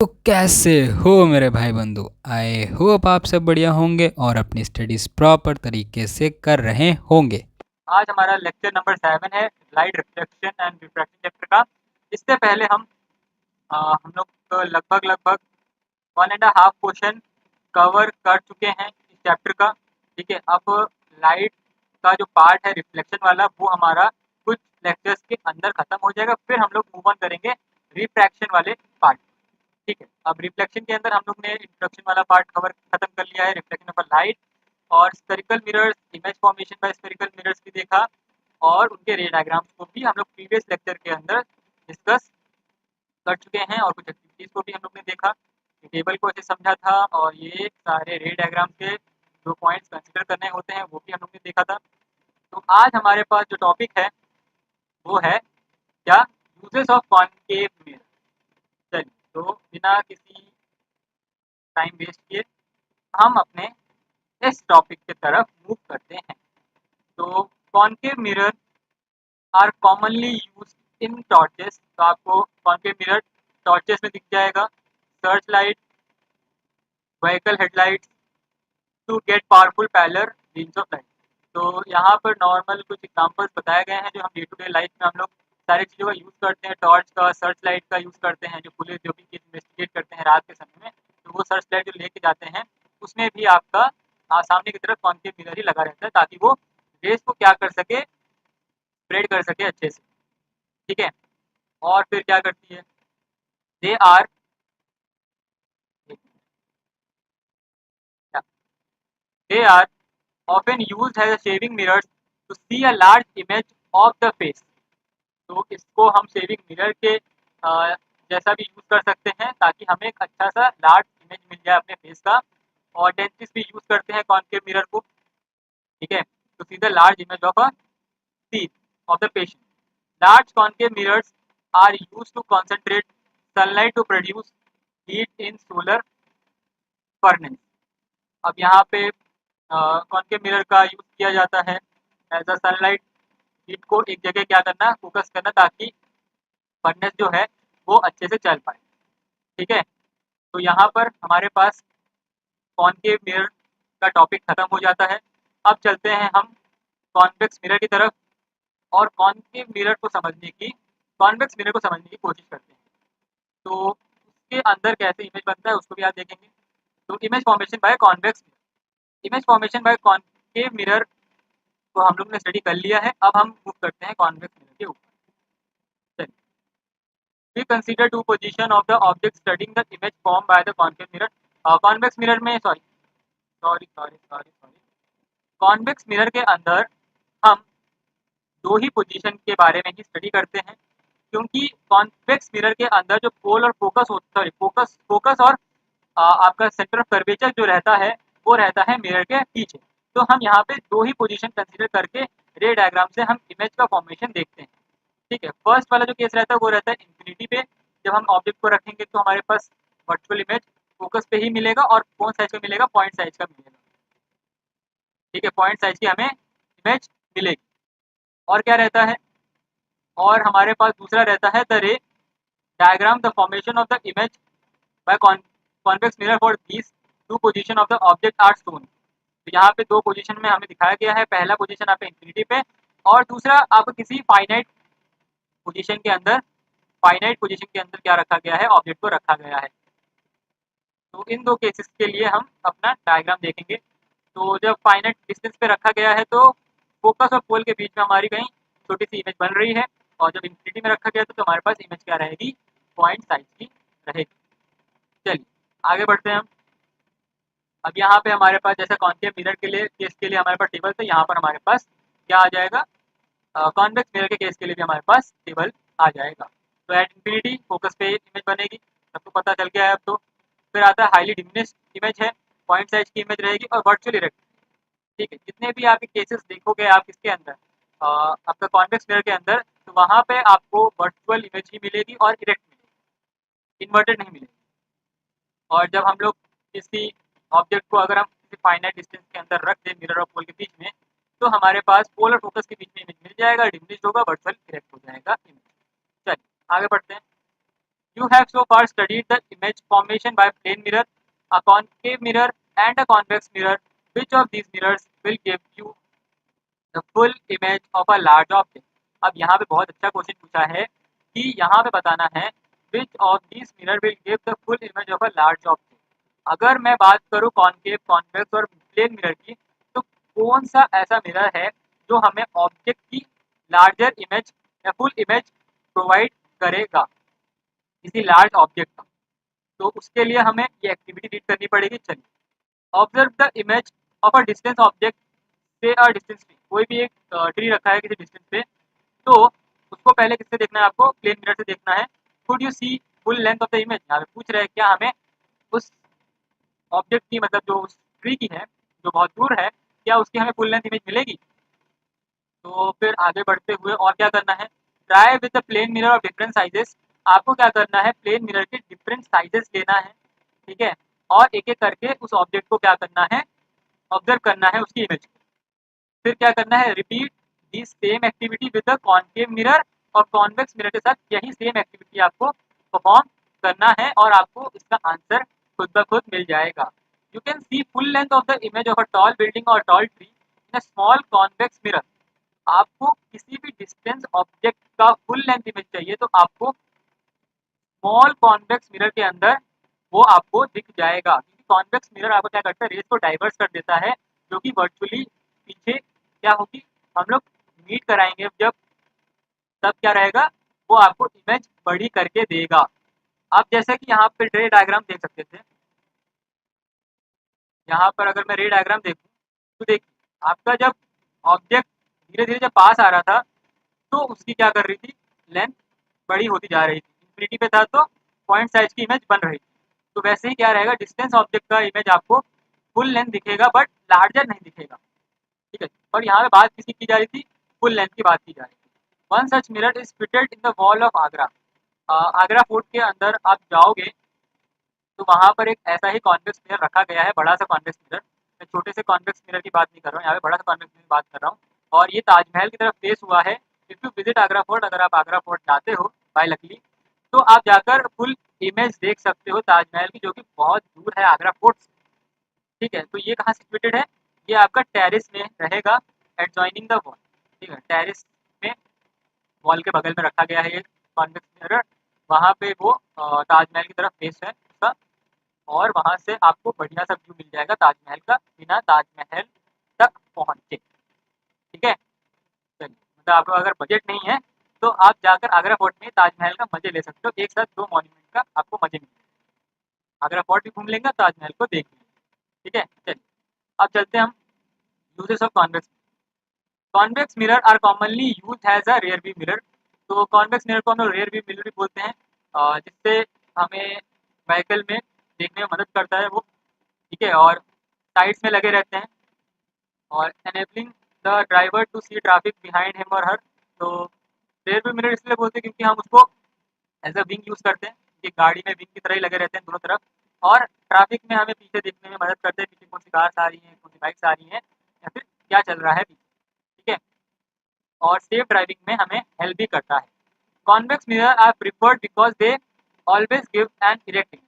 तो कैसे हो मेरे भाई बंधु। आई होप आप सब बढ़िया होंगे और अपनी स्टडीज प्रॉपर तरीके से कर रहे होंगे। आज हमारा लेक्चर नंबर 7 है light reflection and refraction chapter का। इससे पहले हम लोग लगभग लगभग 1.5 क्वेश्चन कवर कर चुके हैं इस चैप्टर का। ठीक है, अब लाइट का जो पार्ट है रिफ्लेक्शन वाला वो हमारा कुछ लेक्चर्स के अंदर खत्म हो जाएगा, फिर हम लोग मूव ऑन करेंगे रिफ्रैक्शन वाले पार्ट। ठीक है, अब रिफ्लेक्शन के अंदर हम लोग ने इंट्रोडक्शन वाला पार्ट कवर खत्म कर लिया है, रिफ्लेक्शन ऑफ लाइट और spherical mirrors, image formation by spherical mirrors भी देखा और उनके रे डायग्राम्स को भी हम लोग प्रीवियस लेक्चर के अंदर डिस्कस कर चुके हैं और कुछ एक्टिविटीज को भी हम लोग ने देखा, टेबल को ऐसे समझा था और ये सारे रे डायग्राम के जो पॉइंट्स कंसिडर करने होते हैं वो भी हम लोग ने देखा था। तो आज हमारे पास जो टॉपिक है वो है क्या, यूजेस ऑफ कॉनकेव मिरर। चलिए, तो बिना किसी टाइम वेस्ट किए हम अपने इस टॉपिक की तरफ मूव करते हैं। तो concave mirror are commonly use in torches. तो आपको कॉनकेव मिरर टॉर्चेस में दिख जाएगा, search light, vehicle headlights to get powerful parallel beams of light. तो यहाँ पर नॉर्मल कुछ एग्जांपल्स बताए गए हैं जो हम डे टू डे लाइफ में हम लोग सारी चीज़ों का यूज़ करते हैं। टॉर्च का, सर्च लाइट का यूज़ करते हैं, जो पुलिस जो भी केस इन्वेस्टिगेट करते हैं रात के समय में, तो वो सर्च लाइट जो लेके जाते हैं उसमें भी आपका सामने की तरफ कॉनकेव मिरर ही लगा रहता है ताकि वो रेस को क्या कर सके, स्प्रेड कर सके अच्छे से। ठीक है, और फिर क्या करती है, they are they are often used as a shaving mirrors to see a large image of the face। तो इसको हम शेविंग मिरर के जैसा भी यूज कर सकते हैं ताकि हमें एक अच्छा सा लार्ज इमेज मिल जाए अपने फेस का। और डेंटिस्ट भी यूज करते हैं कॉनकेव मिरर को। ठीक है, तो see the large image of a teeth of the patient. Large concave mirrors are use to concentrate sunlight to produce heat in solar furnace. अब यहाँ पे कॉनकेव मिरर का यूज किया जाता है एज अ सनलाइट, हीट को एक जगह क्या करना, फोकस करना ताकि फर्नेस जो है वो अच्छे से चल पाए। ठीक है, तो यहाँ पर हमारे पास कॉनकेव मिरर का टॉपिक खत्म हो जाता है। अब चलते हैं हम कॉन्वेक्स मिरर की तरफ और कॉन्वेक्स मिरर को समझने की कोशिश करते हैं। तो उसके अंदर कैसे इमेज बनता है उसको भी आप देखेंगे। तो image formation by convex mirror, image formation by concave mirror को हम लोग ने स्टडी कर लिया है। अब हम मूव करते हैं कॉन्वेक्स मिरर के ऊपर। We consider two position of the object studying the image formed by the concave mirror। Convex mirror में सॉरी कॉन्वेक्स मिरर के अंदर हम दो ही पोजीशन के बारे में ही स्टडी करते हैं, क्योंकि कॉन्वेक्स मिरर के अंदर जो पोल और फोकस और आपका सेंटर ऑफ कर्वेचर जो रहता है वो रहता है मिरर के पीछे। तो हम यहाँ पे दो ही पोजीशन कंसीडर करके रे डायग्राम से हम इमेज का फॉर्मेशन देखते हैं। ठीक है, फर्स्ट वाला जो केस रहता है वो रहता है इंफिनिटी पे। जब हम ऑब्जेक्ट को रखेंगे तो हमारे पास वर्चुअल इमेज फोकस पे ही मिलेगा और कौन साइज का मिलेगा, पॉइंट साइज का मिलेगा। ठीक है, पॉइंट साइज की हमें इमेज मिलेगी। और क्या रहता है, और हमारे पास दूसरा रहता है the ray diagram, the formation of the image by convex mirror for these two position of the object are shown. तो यहाँ पे दो पोजीशन में हमें दिखाया गया है, पहला पोजीशन आपका इंफिनिटी पे और दूसरा आपको किसी पोजीशन के अंदर फाइनाइट पोजीशन के अंदर क्या रखा गया है, ऑब्जेक्ट को रखा गया है। तो इन दो केसेस के लिए हम अपना डायग्राम देखेंगे। तो जब फाइनाइट डिस्टेंस पे रखा गया है तो फोकस और पोल के बीच में हमारी कहीं छोटी सी इमेज बन रही है, और जब इंफिनिटी में रखा गया तो हमारे पास इमेज क्या रहेगी, पॉइंट साइज की रहेगी। चलिए आगे बढ़ते हैं हम। अब यहाँ पे हमारे पास जैसे कॉन्केव मिरर के लिए केस के लिए हमारे पास टेबल, तो यहाँ पर हमारे पास क्या आ जाएगा, कॉन्वेक्स मिरर के केस के लिए भी हमारे पास टेबल आ जाएगा। तो एट इंफिनिटी फोकस पे इमेज बनेगी, सबको पता चल गया है अब तो। फिर आता है हाईली डिमिनिश्ड इमेज है, पॉइंट साइज की इमेज रहेगी और वर्चुअल इरेक्ट। ठीक है, जितने भी आपके केसेस देखोगे आप इसके अंदर आपका कॉन्वेक्स मिरर के अंदर, तो वहाँ पे आपको वर्चुअल इमेज ही मिलेगी और इरेक्ट मिलेगी, इन्वर्टेड नहीं मिलेगी। और जब हम लोग किसी ऑब्जेक्ट को अगर हम किसी फाइनाइट डिस्टेंस के अंदर रख दें मिरर और पोल के बीच में, तो हमारे पास पोल और फोकस के बीच में इमेज मिल जाएगा, डिमिनिश्ड होगा, वर्चुअल इरेक्ट हो जाएगा इमेज। चलिए आगे बढ़ते हैं। You have so far studied the image formation by plane mirror, a concave mirror and a convex mirror. Which of these mirrors will give you the full image of a large object? अब यहाँ पे बहुत अच्छा question पूछा है कि यहाँ पे बताना है which of these mirror will give the full image of a large object. अगर मैं बात करूँ कॉन्केव, कॉन्वेक्स और प्लेन मिरर की, तो कौन सा ऐसा मिरर है जो हमें ऑब्जेक्ट की लार्जर इमेज या फुल इमेज प्रोवाइड करेगा किसी लार्ज ऑब्जेक्ट का? तो उसके लिए हमें ये एक्टिविटी रीड करनी पड़ेगी। चलिए, observe the image of a distance object से अ डिस्टेंस ट्री। कोई भी एक ट्री रखा है किसी डिस्टेंस पे, तो उसको पहले किससे देखना है? आपको प्लेन मिरर से देखना है। Could you see full length of the image? यहाँ पे पूछ रहे हैं क्या हमें उस ऑब्जेक्ट की, मतलब जो उस ट्री की है जो बहुत दूर है, क्या उसकी हमें फुल लेंथ इमेज मिलेगी? तो फिर आगे बढ़ते हुए और क्या करना है? Try with the plane mirror of different sizes. आपको क्या करना है? प्लेन मिरर के डिफरेंट साइजेस लेना है, ठीक है, और एक एक करके उस ऑब्जेक्ट को क्या करना है? ऑब्जर्व करना है उसकी इमेज को। फिर क्या करना है? Repeat the same activity with the concave mirror और कॉन्वेक्स मिरर के साथ यही सेम एक्टिविटी आपको परफॉर्म करना है और आपको इसका आंसर खुद ब खुद मिल जाएगा। You can see full length of the image of a tall building और tall tree in a small convex mirror. आपको किसी भी डिस्टेंस ऑब्जेक्ट का फुल लेंथ इमेज चाहिए तो आपको स्मॉल कॉन्वेक्स मिरर के अंदर वो आपको दिख जाएगा, क्योंकि कॉन्वेक्स मिरर आपको क्या करता है? रेस को डाइवर्स कर देता है, जो कि वर्चुअली पीछे क्या होगी, हम लोग मीट कराएंगे जब, तब क्या रहेगा? वो आपको इमेज बड़ी करके देगा। आप जैसे कि यहाँ पे रे डायग्राम देख सकते थे, यहाँ पर अगर मैं रे डायग्राम देखूँ तो देखिए, आपका जब ऑब्जेक्ट धीरे धीरे जब पास आ रहा था तो उसकी क्या कर रही थी? लेंथ बड़ी होती जा रही थी। इंफिनिटी पे था तो पॉइंट साइज की इमेज बन रही थी। तो वैसे ही क्या रहेगा? डिस्टेंस ऑब्जेक्ट का इमेज आपको फुल लेंथ दिखेगा बट लार्जर नहीं दिखेगा, ठीक है। और यहाँ पे बात किसी की जा रही थी? फुल लेंथ की बात की जा रही थी। One such mirror is fitted in the wall of Agra. Agra fort के अंदर आप जाओगे तो वहाँ पर एक ऐसा ही कॉन्वेक्स मिरर रखा गया है, बड़ा सा कॉन्वेक्स मिरर। मैं छोटे से कॉन्वेक्स मिरर की बात नहीं कर रहा हूँ, यहाँ पे बड़ा सा कॉन्वेक्स मिरर की बात कर रहा हूँ। और ये ताजमहल की तरफ फेस हुआ है। If you visit Agra fort, अगर आप आगरा फोर्ट जाते हो बाय लकली, तो आप जाकर फुल इमेज देख सकते हो ताजमहल की, जो कि बहुत दूर है आगरा फोर्ट से, ठीक है। तो ये कहाँ सिचुएटेड है? ये आपका टेरिस में रहेगा, एडजॉइनिंग द वॉल, ठीक है। टेरिस में वॉल के बगल में रखा गया है ये कॉन्वेक्स मिरर। वहाँ पे वो ताजमहल की तरफ फेस है उसका, और वहाँ से आपको बढ़िया सा व्यू मिल जाएगा ताजमहल का बिना ताजमहल तक पहुँचे, ठीक है। चलिए, मतलब आपको अगर बजट नहीं है तो आप जाकर आगरा फोर्ट में ताजमहल का मजे ले सकते हो। एक साथ दो मॉन्यूमेंट का आपको मजे मिलेंगे, आगरा फोर्ट भी घूम लेंगे, ताजमहल को देख लेंगे, ठीक है। चलिए, अब चलते हैं हम uses of convex. Convex mirror are commonly use as a rear view mirror. तो कॉन्वेक्स मिरर को हम लोग रियर व्यू मिरर भी बोलते हैं, जिससे हमें व्हीकल में देखने में मदद करता है वो, ठीक है, और साइड्स में लगे रहते हैं और enabling the driver to see traffic behind him और हर। तो रियर व्यू मिरर इसलिए बोलते हैं क्योंकि हम उसको एज अ विंग यूज़ करते हैं, कि गाड़ी में विंग की तरह ही लगे रहते हैं दोनों तरफ, और ट्रैफिक में हमें पीछे देखने में मदद करते हैं, पीछे कौन सी कार्स आ रही हैं, कौन सी बाइक्स आ रही हैं, या फिर क्या चल रहा है पीछे, ठीक है। और सेफ ड्राइविंग में हमें हेल्प भी करता है। Convex mirror are preferred because they always give an erect image.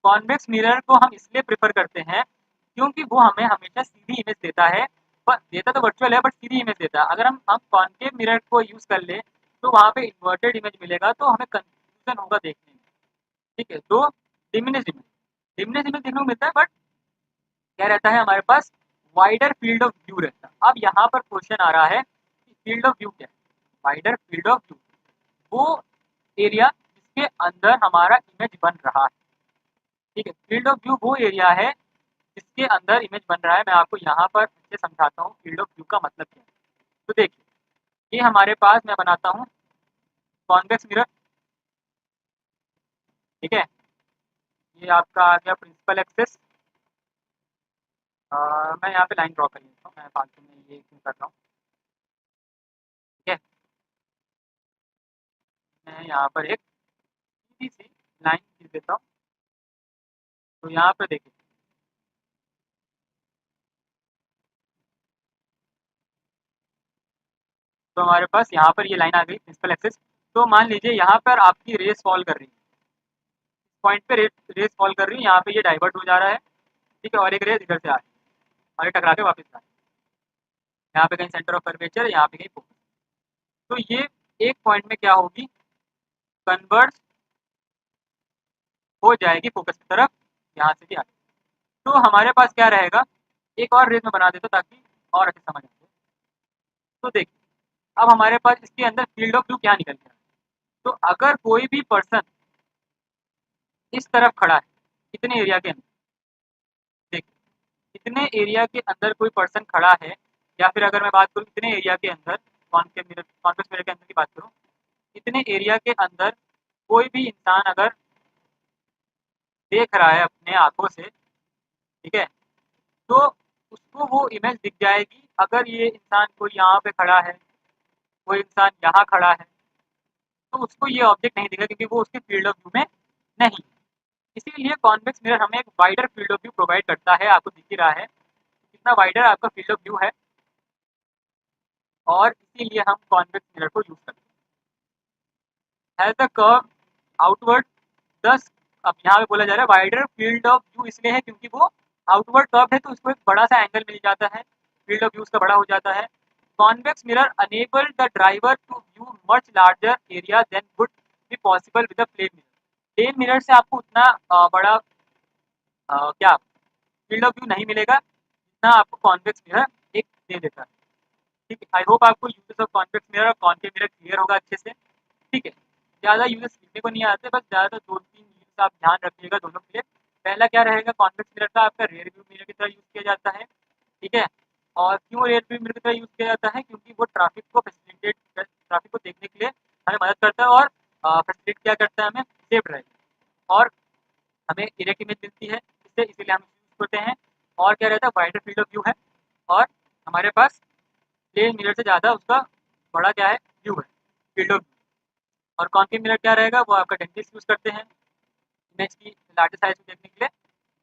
Convex mirror को हम इसलिए प्रेफर करते हैं क्योंकि वो हमें हमेशा सीधी इमेज देता है, पर देता तो वर्चुअल है बट सीधी इमेज देता है। अगर हम कॉन्केव मिरर को यूज़ कर ले तो वहाँ पे इन्वर्टेड इमेज मिलेगा, तो हमें कंफ्यूजन होगा देखने में, ठीक है। तो डिमिनिश इमेज देखने को मिलता है, बट क्या रहता है हमारे पास? वाइडर फील्ड ऑफ व्यू रहता है। अब यहाँ पर क्वेश्चन आ रहा है कि फील्ड ऑफ व्यू क्या है? वाइडर फील्ड ऑफ व्यू वो एरिया जिसके अंदर हमारा इमेज बन रहा है, ठीक है। फील्ड ऑफ व्यू वो एरिया है जिसके अंदर इमेज बन रहा है। मैं आपको यहाँ पर अच्छे समझाता हूँ फील्ड ऑफ व्यू का मतलब क्या है। तो देखिए, ये हमारे पास मैं बनाता हूँ कॉन्वेक्स मिरर, ठीक है। ये आपका आ गया प्रिंसिपल एक्सेस। मैं यहाँ पे लाइन ड्रॉ कर लेता हूँ, मैं फालतू में ये क्यों कर रहा हूँ, ठीक है। मैं यहाँ पर एक सीधी सी लाइन खींच देता हूँ। तो यहाँ पर देखिए, तो हमारे पास यहाँ पर ये लाइन आ गई प्रिंसिपल एक्सेस। तो मान लीजिए यहाँ पर आपकी रेस फॉल कर रही है, पॉइंट पे रेस फॉल कर रही है, यहाँ पे ये डाइवर्ट हो जा रहा है, ठीक है, और एक रेस इधर से आ रही है और ये टकरा के वापस आ रही है। यहाँ पे कहीं सेंटर ऑफ कर्वेचर, यहाँ पे कहीं फोकस। तो ये एक पॉइंट में क्या होगी, कन्वर्ज हो जाएगी फोकस की तरफ, यहाँ से भी आगे। तो हमारे पास क्या रहेगा, एक और रेस में बना देता ताकि और अच्छे समझ आ जाए। तो देखिए अब हमारे पास इसके अंदर फील्ड ऑफ व्यू क्या निकल गया। तो अगर कोई भी पर्सन इस तरफ खड़ा है, इतने एरिया के अंदर, देखिए इतने एरिया के अंदर कोई पर्सन खड़ा है, या फिर अगर मैं बात करूँ इतने एरिया के अंदर, कॉन्वेक्स मिरर के अंदर की बात करूँ, इतने एरिया के अंदर कोई भी इंसान अगर देख रहा है अपने आंखों से, ठीक है, तो उसको वो इमेज दिख जाएगी। अगर ये इंसान कोई यहाँ पे खड़ा है, कोई इंसान यहाँ खड़ा है, तो उसको ये ऑब्जेक्ट नहीं दिखेगा क्योंकि वो उसके फील्ड ऑफ व्यू में नहीं। इसीलिए कॉन्वेक्स मिरर हमें एक wider field of view provide करता है। आपको दिख ही रहा है कितना वाइडर आपका फील्ड ऑफ व्यू है, और इसीलिए हम कॉन्वेक्स मिरर को यूज करते हैं। हैज द कर्व आउटवर्ड, दस, अब यहाँ पे बोला जा रहा है वाइडर फील्ड ऑफ व्यू इसलिए है क्योंकि वो आउटवर्ड कर्व है, तो उसको एक बड़ा सा एंगल मिल जाता है, फील्ड ऑफ व्यू उसका बड़ा हो जाता है। Convex mirror enable the driver to view much larger area than would be possible with a plane mirror. Plane mirror से आपको उतना बड़ा क्या फील्ड ऑफ व्यू नहीं मिलेगा जितना आपको कॉन्वेक्स मिरर एक दे देता है। ठीक है, आई होप आपको यूजेस ऑफ कॉन्वेक्स मिरर और कॉन्केव मिरर क्लियर होगा अच्छे से। ठीक है, ज़्यादा यूजेस सीखने को नहीं आते, बस ज़्यादातर 2-3 यूजेस आप ध्यान रखिएगा दोनों के लिए। पहला क्या रहेगा, कॉन्वेक्स मिरर का आपका रियर व्यू मिरर की तरह यूज़ किया जाता है, ठीक है। और क्यों रियर व्यू मिरर की तरह यूज़ किया जाता है, क्योंकि वो ट्रैफिक को देखने के लिए हमें मदद करता है, और फैसिलिटेट क्या करता है, हमें सेफ ड्राइव, और हमें डायरेक्ट इमेज मिलती है इससे, इसीलिए हम यूज़ करते हैं। और क्या रहता है, वाइडर फील्ड ऑफ व्यू है, और हमारे पास प्लेन मिरर से ज़्यादा उसका बड़ा क्या है, व्यू है, फील्ड ऑफ व्यू। और कॉन्केव मिरर क्या रहेगा, वो आपका डेंटिस्ट यूज़ करते हैं इमेज की लार्जर साइज को देखने के लिए।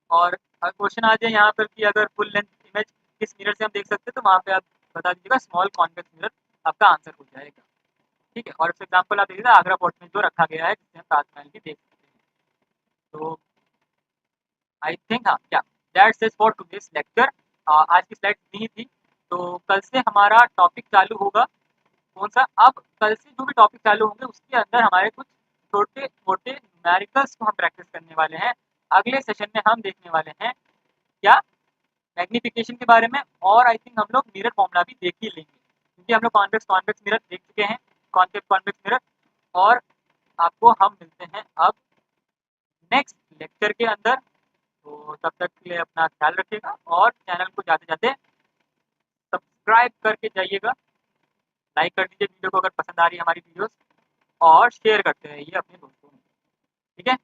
और क्वेश्चन आ जाए यहाँ पर कि अगर फुल लेंथ इमेज किस मिरर से हम देख सकते हैं, तो वहाँ पे आप बता दीजिएगा स्मॉल कॉन्वेक्स मिरर, आपका आंसर हो जाएगा। ठीक है, और इस एग्जाम्पल आप देखिएगा आगरा फोर्ट में जो रखा गया है, जिससे हम ताजमहल भी देख सकते हैं। तो आई थिंक हाँ, क्या that's it for today's lecture. आज की स्लाइड नहीं थी, तो कल से हमारा टॉपिक चालू होगा। कौन सा, अब कल से जो भी टॉपिक चालू होंगे उसके अंदर हमारे कुछ छोटे मोटे न्यूमेरिकल्स को हम प्रैक्टिस करने वाले हैं। अगले सेशन में हम देखने वाले हैं क्या, मैग्निफिकेशन के बारे में, और आई थिंक हम लोग मिरर फॉर्मूला भी देख ही लेंगे क्योंकि हम लोग कॉन्वेक्स कॉन्वेक्स मिरर देख चुके हैं, कॉन्केव कॉन्वेक्स मिरर। और आपको हम मिलते हैं अब नेक्स्ट लेक्चर के अंदर। तो तब तक के लिए अपना ख्याल रखिएगा, और चैनल को जाते जाते सब्सक्राइब करके जाइएगा, लाइक कर दीजिए वीडियो को अगर पसंद आ रही है हमारी वीडियोस, और शेयर करते रहिए अपने दोस्तों में। ठीक है।